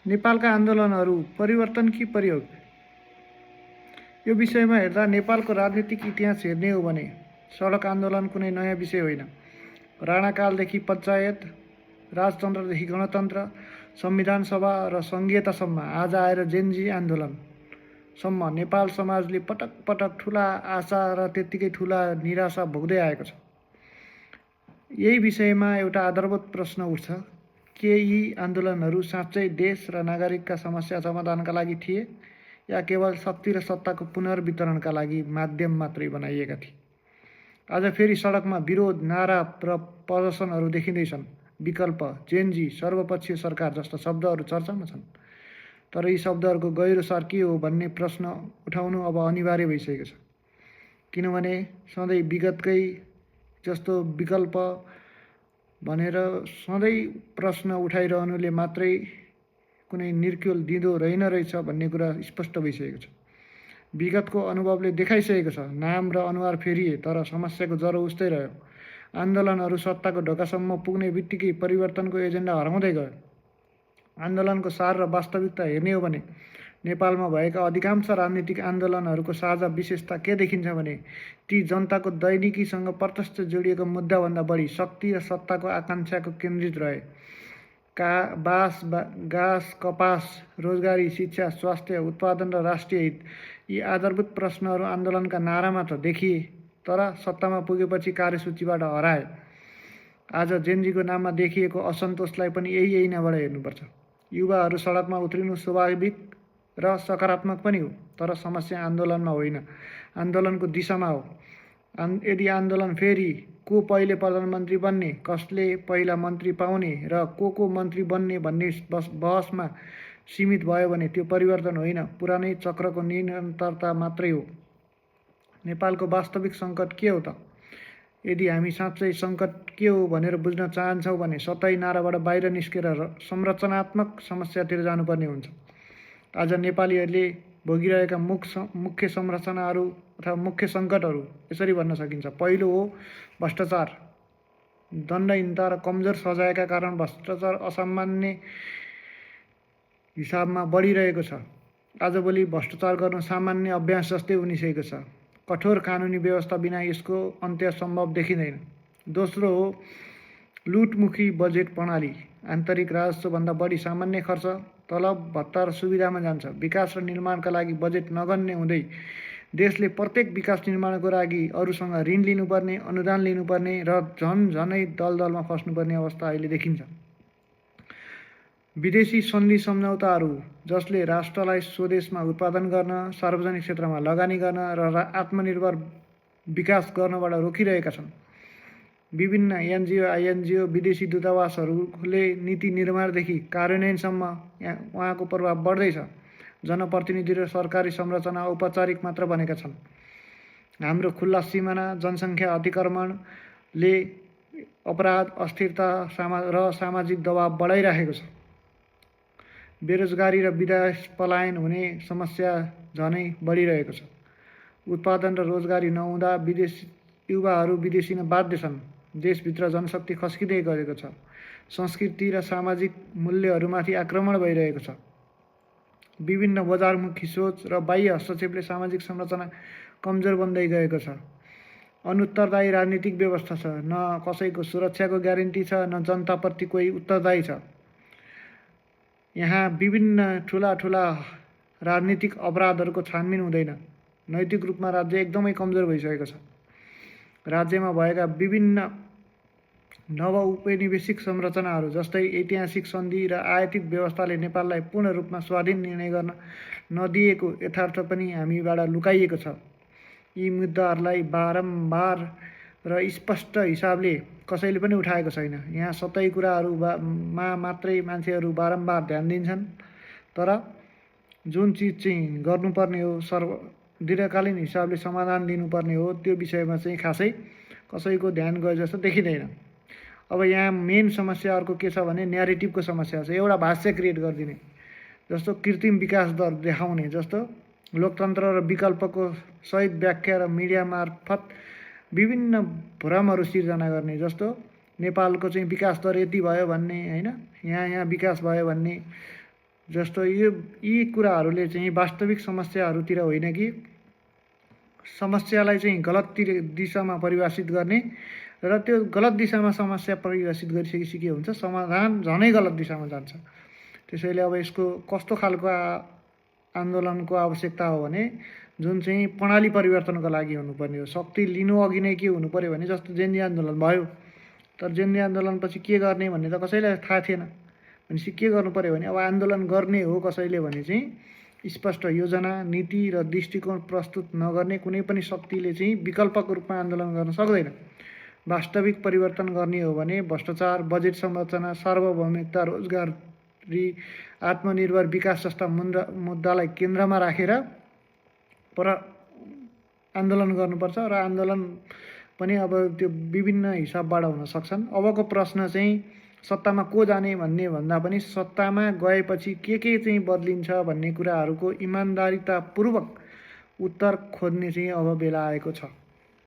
नेपालका आन्दोलनहरू परिवर्तन कि प्रयोग? यो विषयमा हेर्दा नेपालको राजनीतिक इतिहास हेर्ने हो भने सडक आन्दोलन कुनै नयाँ विषय होइन। राणाकालदेखि पञ्चायत राजतन्त्रदेखि गणतन्त्र, संविधान सभा र सङ्घीयतासम्म आज आएर जेनजी आन्दोलनसम्म नेपाल समाजले पटक पटक ठुला आशा र त्यत्तिकै ठुला निराशा भोग्दै आएको छ। यही विषयमा एउटा आधारभूत प्रश्न उठ्छ, के यी आन्दोलनहरू साँच्चै देश र नागरिकका समस्या समाधानका लागि थिए या केवल शक्ति र सत्ताको पुनर्वितरणका लागि माध्यम मात्रै बनाइएका थिए? आज फेरि सडकमा विरोध, नारा र प्रदर्शनहरू देखिँदैछन्। विकल्प, जेनजी, सर्वपक्षीय सरकार जस्ता शब्दहरू चर्चामा छन्। तर यी शब्दहरूको गहिरो सार के हो भन्ने प्रश्न उठाउनु अब अनिवार्य भइसकेको छ। किनभने सधैँ विगतकै जस्तो विकल्प भनेर सधैँ प्रश्न उठाइरहनुले मात्रै कुनै निर्क्युल दिँदो रहेन रहेछ भन्ने कुरा स्पष्ट भइसकेको छ। विगतको अनुभवले देखाइसकेको छ, नाम र अनुहार फेरिए तर समस्याको जरो उस्तै रह्यो। आन्दोलनहरू सत्ताको ढोकासम्म पुग्ने बित्तिकै परिवर्तनको एजेन्डा हराउँदै गयो। आन्दोलनको सार र वास्तविकता हेर्ने हो भने नेपालमा भएका अधिकांश राजनीतिक आन्दोलनहरूको साझा विशेषता के देखिन्छ भने ती जनताको दैनिकीसँग प्रत्यक्ष जोडिएको मुद्दाभन्दा बढी शक्ति र सत्ताको आकाङ्क्षाको केन्द्रित रहे। घाँस, कपास, रोजगारी, शिक्षा, स्वास्थ्य, उत्पादन र राष्ट्रिय हित यी आधारभूत प्रश्नहरू आन्दोलनका नारामा त देखिए तर सत्तामा पुगेपछि कार्यसूचीबाट हराए। आज जेनजीको नाममा देखिएको असन्तोषलाई पनि यही ऐनाबाट हेर्नुपर्छ। युवाहरू सडकमा उत्रिनु स्वाभाविक र सकारात्मक पनि हो, तर समस्या आन्दोलनमा होइन, आन्दोलनको दिशामा हो। यदि आन्दोलन फेरि को पहिले प्रधानमन्त्री बन्ने, कसले पहिला मन्त्री पाउने र को मन्त्री बन्ने भन्ने बहसमा सीमित भयो भने त्यो परिवर्तन होइन, पुरानै चक्रको निरन्तरता मात्रै हो। नेपालको वास्तविक सङ्कट के हो त? यदि हामी साँच्चै सङ्कट के हो भनेर बुझ्न चाहन्छौँ भने सतै नाराबाट बाहिर निस्केर संरचनात्मक समस्यातिर जानुपर्ने हुन्छ। आज नेपालीहरूले भोगिरहेका मुख्य संरचनाहरू अथवा मुख्य सङ्कटहरू यसरी भन्न सकिन्छ। पहिलो हो भ्रष्टाचार। दण्डहीनता र कमजोर सजायका कारण भ्रष्टाचार असामान्य हिसाबमा बढिरहेको छ। आजभोलि भ्रष्टाचार गर्नु सामान्य अभ्यास जस्तै बनिसकेको छ। कठोर कानुनी व्यवस्था बिना यसको अन्त्य सम्भव देखिँदैन। दोस्रो हो लुटमुखी बजेट प्रणाली। आन्तरिक राजस्वभन्दा बढी सामान्य खर्च, तलब, भत्ता र सुविधामा जान्छ। विकास र निर्माणका लागि बजेट नगन्ने हुँदै देशले प्रत्येक विकास निर्माणको लागि अरूसँग ऋण लिनुपर्ने, अनुदान लिनुपर्ने र झनै दलदलमा फस्नुपर्ने अवस्था अहिले देखिन्छ। विदेशी सन्धि सम्झौताहरू जसले राष्ट्रलाई स्वदेशमा उत्पादन गर्न, सार्वजनिक क्षेत्रमा लगानी गर्न र आत्मनिर्भर विकास गर्नबाट रोकिरहेका छन्। विभिन्न एनजिओ, आइएनजिओ, विदेशी दूतावासहरूले नीति निर्माणदेखि कार्यान्वयनसम्म उहाँको प्रभाव बढ्दैछ। जनप्रतिनिधि र सरकारी संरचना औपचारिक मात्र बनेका छन्। हाम्रो खुल्ला सिमाना, जनसङ्ख्या अतिक्रमणले अपराध, अस्थिरता र सामाजिक दबाव बढाइराखेको छ। बेरोजगारी र विदेश पलायन हुने समस्या झनै बढिरहेको छ। उत्पादन र रोजगारी नहुँदा युवाहरू विदेशिन बाध्य छन्। देशभित्र जनशक्ति खस्किँदै गएको छ। संस्कृति र सामाजिक मूल्यहरूमाथि आक्रमण भइरहेको छ। विभिन्न बजारमुखी सोच र बाह्य हस्तक्षेपले सामाजिक संरचना कमजोर बन्दै गएको छ। अनुत्तरदायी राजनीतिक व्यवस्था छ। न कसैको सुरक्षाको ग्यारेन्टी छ, न जनताप्रति कोही उत्तरदायी छ। यहाँ विभिन्न ठुला राजनीतिक अपराधहरूको छानबिन हुँदैन। नैतिक रूपमा राज्य एकदमै कमजोर भइसकेको छ। राज्यमा भएका विभिन्न नवौपनिवेशिक संरचनाहरू जस्तै ऐतिहासिक सन्धि र आयातित व्यवस्थाले नेपाललाई पूर्ण रूपमा स्वाधीन निर्णय गर्न नदिएको यथार्थ पनि हामीबाट लुकाइएको छ। यी मुद्दाहरूलाई बारम्बार र स्पष्ट हिसाबले कसैले पनि उठाएको छैन। यहाँ सतै कुराहरूमा मात्रै मान्छेहरू बारम्बार ध्यान दिन्छन्, तर जुन चिज चाहिँ गर्नुपर्ने हो, दीर्घकालीन हिसाबले समाधान दिनुपर्ने हो, त्यो विषयमा चाहिँ खासै कसैको ध्यान गए जस्तो देखिँदैन। अब यहाँ मेन समस्या अर्को के छ भने न्यारेटिभको समस्या छ। एउटा भाष्य क्रिएट गरिदिने, जस्तो कृत्रिम विकास दर देखाउने, जस्तो लोकतन्त्र र विकल्पको सहित व्याख्या र मिडिया मार्फत विभिन्न भ्रमहरू सिर्जना गर्ने, जस्तो नेपालको चाहिँ विकास दर यति भयो भन्ने होइन, यहाँ विकास भयो भन्ने जस्तो यी कुराहरूले चाहिँ वास्तविक समस्याहरूतिर होइन कि समस्यालाई चाहिँ गलत दिशामा परिभाषित गर्ने र त्यो गलत दिशामा समस्या परिभाषित गरिसकेपछि के हुन्छ, समाधान झनै गलत दिशामा जान्छ। त्यसैले अब यसको कस्तो खालको आन्दोलनको आवश्यकता हो भने जुन चाहिँ प्रणाली परिवर्तनको लागि हुनुपर्ने हो। शक्ति लिनु अघि नै के हुनु पऱ्यो भने जस्तो जेन्जी आन्दोलन भयो, तर जेन्जी आन्दोलनपछि के गर्ने भन्ने त कसैलाई थाहा थिएन। भनेपछि के गर्नु पऱ्यो भने अब आन्दोलन गर्ने हो कसैले भने चाहिँ स्पष्ट योजना, नीति र दृष्टिकोण प्रस्तुत नगर्ने कुनै पनि शक्तिले चाहिँ विकल्पको रूपमा आन्दोलन गर्न सक्दैन। वास्तविक परिवर्तन गर्ने हो भने भ्रष्टाचार, बजेट संरचना, सार्वभौमिकता, रोजगारी, आत्मनिर्भर विकास जस्ता मुद्दालाई केन्द्रमा राखेर आन्दोलन गर्नुपर्छ र आन्दोलन पनि अब त्यो विभिन्न हिसाबबाट हुन सक्छन्। अबको प्रश्न चाहिँ सत्तामा को जाने भन्ने भन्दा पनि सत्तामा गएपछि के चाहिँ बदलिन्छ भन्ने कुराहरूको इमान्दारितापूर्वक उत्तर खोज्ने चाहिँ अब बेला आएको छ।